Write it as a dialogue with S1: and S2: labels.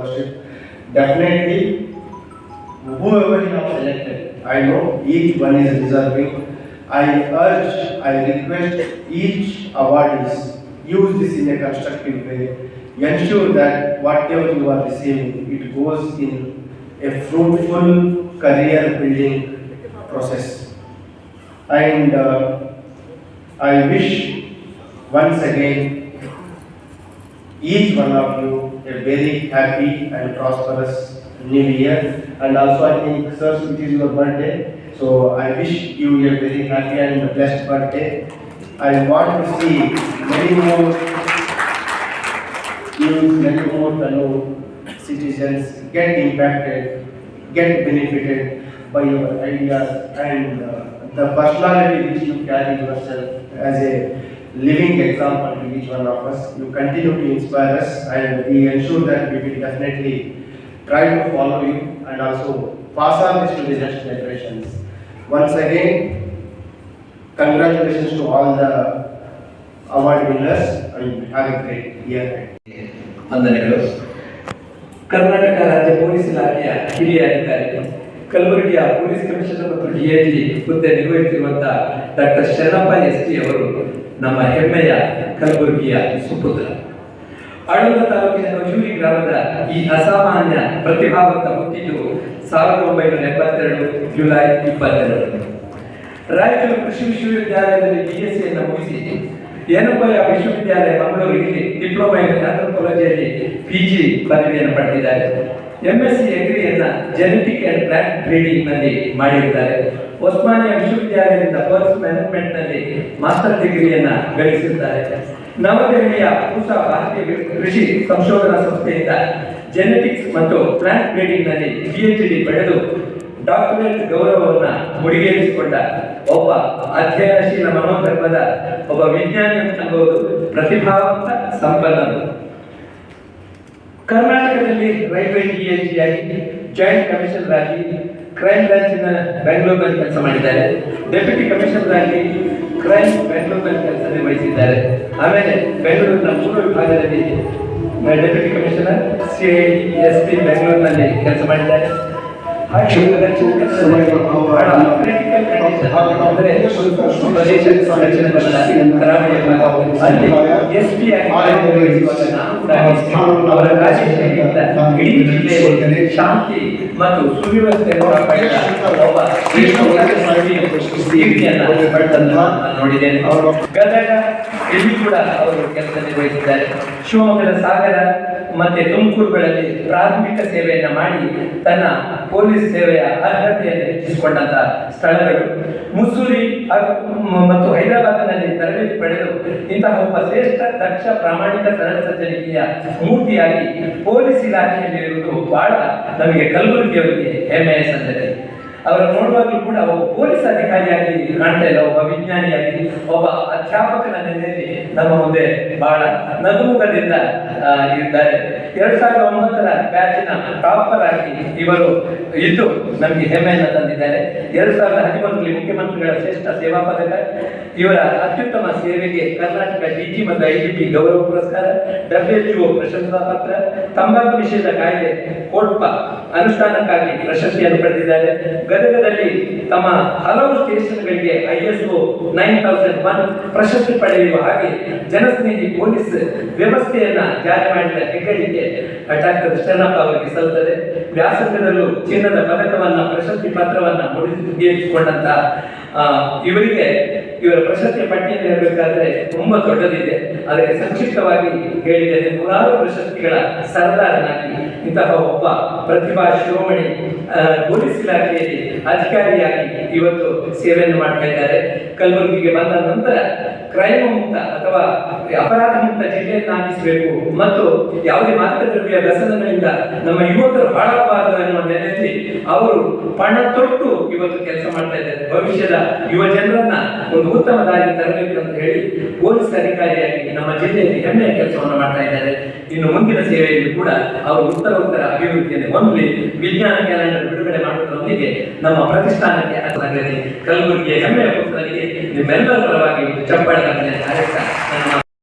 S1: scholarship. Definitely, whoever you have selected, I know each one is deserving. I urge, I request each awardees use this in a constructive way. Ensure that whatever you are receiving, it goes in a fruitful career building process. And I wish once again each one of you a very happy and prosperous new year. And also I think, sir, it is your birthday. So I wish you a very happy and blessed birthday. I want to see many more youth, many more fellow citizens get impacted, get benefited by your ideas and the personality which you carry yourself as a living example to each one of us. You continue to inspire us, and we ensure that we will definitely try to follow you and also pass on this to the next generations. Once again, congratulations to all the award winners and have a great year.
S2: ವಂದನೆಗಳು. ಕರ್ನಾಟಕ ರಾಜ್ಯ police ಇಲಾಖೆಯ ಹಿರಿಯ ಅಧಿಕಾರಿ, ಕಲಬುರಗಿಯ police commissioner ಮತ್ತು DIG ಹುದ್ದೆ ನಿರ್ವಹಿಸಿರುವಂತಹ doctor Sharanappa ST. ಅವರು ನಮ್ಮ ಹೆಮ್ಮೆಯ ಕಲಬುರಗಿಯ ಸುಪುತ್ರ. ಆಳಂದ ತಾಲೂಕಿನ ಕಜೂರಿ ಗ್ರಾಮದ ಈ ಅಸಾಮಾನ್ಯ ಪ್ರತಿಭಾವಂತ ಹುಟ್ಟಿದ್ದು 1972 ಜುಲೈ 22. ರಾಯಚೂರು ಕೃಷಿ ವಿಶ್ವವಿದ್ಯಾಲಯದಲ್ಲಿ BSc ಮುಗಿಸಿ ಏನಪ್ಪಯ್ಯ ವಿಶ್ವವಿದ್ಯಾಲಯ ಮಂಗಳೂರಿನಲ್ಲಿ ಡಿಪ್ಲೊಮಾ ಇನ್ ಆಂಥ್ರೋಪಾಲಜಿಯಲ್ಲಿ PG ಪದವಿಯನ್ನು ಪಡೆದಿದ್ದಾರೆ. MSc ಅಗ್ರಿಯನ್ನ ಜೆನೆಟಿಕ್ ಅಂಡ್ ಪ್ಲಾಂಟ್ ಬ್ರೀಡಿಂಗ್ ನಲ್ಲಿ ಮಾಡಿದ್ದಾರೆ. ಒಸ್ಮಾನಿಯಾ ವಿಶ್ವವಿದ್ಯಾಲಯದಿಂದ ಫಾರೆಸ್ಟ್ ಮ್ಯಾನೇಜ್ಮೆಂಟ್ ನಲ್ಲಿ ಮಾಸ್ಟರ್ ಡಿಗ್ರಿಯನ್ನ ಗಳಿಸಿದ್ದಾರೆ. ನವದೆಹಲಿಯ ಪೂಸಾ ಭಾರತೀಯ ಕೃಷಿ ಸಂಶೋಧನಾ ಸಂಸ್ಥೆಯಿಂದ ಜೆನೆಟಿಕ್ಸ್ ಮತ್ತು ಪ್ಲಾಂಟ್ ಬ್ರೀಡಿಂಗ್ ನಲ್ಲಿ PhD ಪಡೆದು ಡಾಕ್ಟರೇಟ್ ಗೌರವವನ್ನು ಮುಡಿಗೇರಿಸಿಕೊಂಡ ಒಬ್ಬ ಅಧ್ಯಯನಶೀಲ ಮನೋಧರ್ಮದ ಒಬ್ಬ ವಿಜ್ಞಾನಿ ಅನ್ನಬಹುದು ಪ್ರತಿಭಾವಂತ ಸಂಪನ್ನರು. ಕರ್ನಾಟಕದಲ್ಲಿ ರೈಲ್ವೆ DIG ಆಗಿ, ಜಾಯಿಂಟ್ ಕಮಿಷನರ್ ಆಗಿ, ಕ್ರೈಮ್ ಬ್ರಾಂಚಿನ ಬೆಂಗಳೂರಿನಲ್ಲಿ ಕೆಲಸ ಮಾಡಿದ್ದಾರೆ. ಡೆಪ್ಯೂಟಿ ಕಮಿಷನರ್ ಆಗಿ ಕ್ರೈಮ್ ಬೆಂಗಳೂರಿನಲ್ಲಿ ಕೆಲಸ ನಿರ್ವಹಿಸಿದ್ದಾರೆ. ಆಮೇಲೆ ಬೆಂಗಳೂರಿನ ಪೂರ್ವ ವಿಭಾಗದಲ್ಲಿ ಡೆಪ್ಯೂಟಿ ಕಮಿಷನರ್ CID SP ಬೆಂಗಳೂರಿನಲ್ಲಿ ಕೆಲಸ ಮಾಡಿದ್ದಾರೆ. ಶಾಂತಿ ಮತ್ತು ಸುವ್ಯವಸ್ಥೆಯನ್ನು ನೋಡಿದ್ದೇನೆ. ಗದಗ ಇಲ್ಲಿ ಕೂಡ ಅವರು ಕೆಲಸ ನಿರ್ವಹಿಸಿದ್ದಾರೆ. ಶಿವಮೊಗ್ಗದ ಸಾಗರ ಮತ್ತೆ ತುಮಕೂರುಗಳಲ್ಲಿ ಪ್ರಾಥಮಿಕ ಸೇವೆಯನ್ನ ಮಾಡಿ ತನ್ನ ಪೊಲೀಸ್ ಸೇವೆಯ ಅರ್ಹತೆಯನ್ನು ಹೆಚ್ಚಿಸಿಕೊಂಡಂತಹ ಸ್ಥಳಗಳು. ಮುಸೂರಿ ಮತ್ತು ಹೈದರಾಬಾದ್ನಲ್ಲಿ ತರಬೇತಿ ಪಡೆದು ಇಂತಹ ಒಬ್ಬ ಶ್ರೇಷ್ಠ ದಕ್ಷ ಪ್ರಾಮಾಣಿಕ ಸರಳ ಸಜ್ಜನಿಕೆಯ ಮೂರ್ತಿಯಾಗಿ ಪೊಲೀಸ್ ಇಲಾಖೆಯಲ್ಲಿ ಇರುವುದು ಬಹಳ ನಮಗೆ ಕಲಬುರಗಿಯವರಿಗೆ ಹೆಮ್ಮೆಯ ಸಂಗತಿ. ಅವರ ನೋಡುವಾಗಲೂ ಕೂಡ ಒಬ್ಬ ಪೊಲೀಸ್ ಅಧಿಕಾರಿಯಾಗಿ ಕಾಣ್ತಾ ಇಲ್ಲ, ಒಬ್ಬ ವಿಜ್ಞಾನಿಯಾಗಿ, ಒಬ್ಬ ಅಧ್ಯಾಪಕನ ನೆಲೆಯಲ್ಲಿ ನಮ್ಮ ಮುಂದೆ ಬಹಳ ನಗುಮುಖದಿಂದ ಇದ್ದಾರೆ. 2009 ಬ್ಯಾಚಿನ ಟಾಪರ್ ಆಗಿ ಇವರು ಇದ್ದು ನಮಗೆ ಹೆಮ್ಮೆಯನ್ನು ತಂದಿದ್ದಾರೆ. 2011 ಮುಖ್ಯಮಂತ್ರಿಗಳ ಶ್ರೇಷ್ಠ ಸೇವಾ ಪದಕ, ಇವರ ಅತ್ಯುತ್ತಮ ಸೇವೆಗೆ ಕರ್ನಾಟಕ DG ಮತ್ತು IGP ಗೌರವ ಪುರಸ್ಕಾರ, WHO ಪ್ರಶಂಸಾ ಪತ್ರ, ತಂಬಾಕು ನಿಷೇಧ ಕಾಯ್ದೆ ಕೋಟ್ಪ ಅನುಷ್ಠಾನಕ್ಕಾಗಿ ಪ್ರಶಸ್ತಿಯನ್ನು ಪಡೆದಿದ್ದಾರೆ. ಗದಗದಲ್ಲಿ ತಮ್ಮ ಹಲವು ಸ್ಟೇಷನ್ಗಳಿಗೆ ISO 9001 ಪ್ರಶಸ್ತಿ ಪಡೆಯುವ ಹಾಗೆ ಜನಸ್ನೇಹಿ ಪೊಲೀಸ್ ವ್ಯವಸ್ಥೆಯನ್ನ ಜಾರಿ ಮಾಡಿದ ಹೆಗ್ಗಳಿಕೆ ಡಾಕ್ಟರ್ ಶರಣಪ್ಪ ಅವರಿಗೆ ಸಲ್ಲುತ್ತದೆ. ವ್ಯಾಸಂಗದಲ್ಲೂ ಚಿನ್ನದ ಪದಕವನ್ನ ಪ್ರಶಸ್ತಿ ಪತ್ರವನ್ನ ಮುಡಿಗೇರಿಸಿಕೊಂಡಂತ ಇವರಿಗೆ ಇವರ ಪ್ರಶಸ್ತಿಯ ಪಟ್ಟಿಯನ್ನು ಹೇಳಬೇಕಾದ್ರೆ ತುಂಬಾ ದೊಡ್ಡದಿದೆ. ಅದಕ್ಕೆ ಸಂಕ್ಷಿಪ್ತವಾಗಿ ಹೇಳಿದ್ದೇನೆ. 100 ಪ್ರಶಸ್ತಿಗಳ ಸರ್ದಾರನಾಗಿ ಇಂತಹ ಒಬ್ಬ ಪ್ರತಿಭಾ ಶಿರೋಮಣಿ ಪೊಲೀಸ್ ಇಲಾಖೆಯಲ್ಲಿ ಅಧಿಕಾರಿಯಾಗಿ ಇವತ್ತು ಸೇವೆಯನ್ನು ಮಾಡ್ತಾ ಇದ್ದಾರೆ. ಕಲಬುರಗಿಗೆ ಬಂದ ನಂತರ ಕ್ರೈಮ್ ಮುಕ್ತ ಅಥವಾ ಅಪರಾಧ ಮುಕ್ತ ಜಿಲ್ಲೆಯನ್ನಾಗಿಸಬೇಕು ಮತ್ತು ಯಾವುದೇ ಮಾದಕ ದ್ರವ್ಯ ವ್ಯಸನಗಳಿಂದ ನಮ್ಮ ಯುವಕರು ಹಾಳಾಗಬಾರದು ಎನ್ನುವ ನೆಲೆಯಲ್ಲಿ ಅವರು ಪಣ ತೊಟ್ಟು ಇವತ್ತು ಕೆಲಸ ಮಾಡ್ತಾ ಇದ್ದಾರೆ. ಭವಿಷ್ಯದ ಯುವ ಜನರನ್ನ ಒಂದು ಉತ್ತಮ ದಾರಿ ತರಬೇಕು ಅಂತ ಹೇಳಿ ಪೊಲೀಸ್ ಅಧಿಕಾರಿಯಾಗಿ ನಮ್ಮ ಜಿಲ್ಲೆಯಲ್ಲಿ ಹೆಮ್ಮೆಯ ಕೆಲಸವನ್ನು ಮಾಡ್ತಾ ಇದ್ದಾರೆ. ಇನ್ನು ಮುಂದಿನ ಸೇವೆಯಲ್ಲಿ ಕೂಡ ಅವರು ಉತ್ತರ ಅಭಿವೃದ್ಧಿಯನ್ನು ಹೊಂದಲಿ. ವಿಜ್ಞಾನ ಕ್ಯಾಲೆಂಡರ್ ಬಿಡುಗಡೆ ಮಾಡುವುದರೊಂದಿಗೆ ನಮ್ಮ ಪ್ರತಿಷ್ಠಾನಕ್ಕೆ ಕಲಬುರಗಿಯ ಹೆಮ್ಮೆಯ ಪುತ್ರನಿಗೆ ನಿಮ್ಮೆಲ್ಲರ ಪರವಾಗಿ ಚಪ್ಪಾಳೆ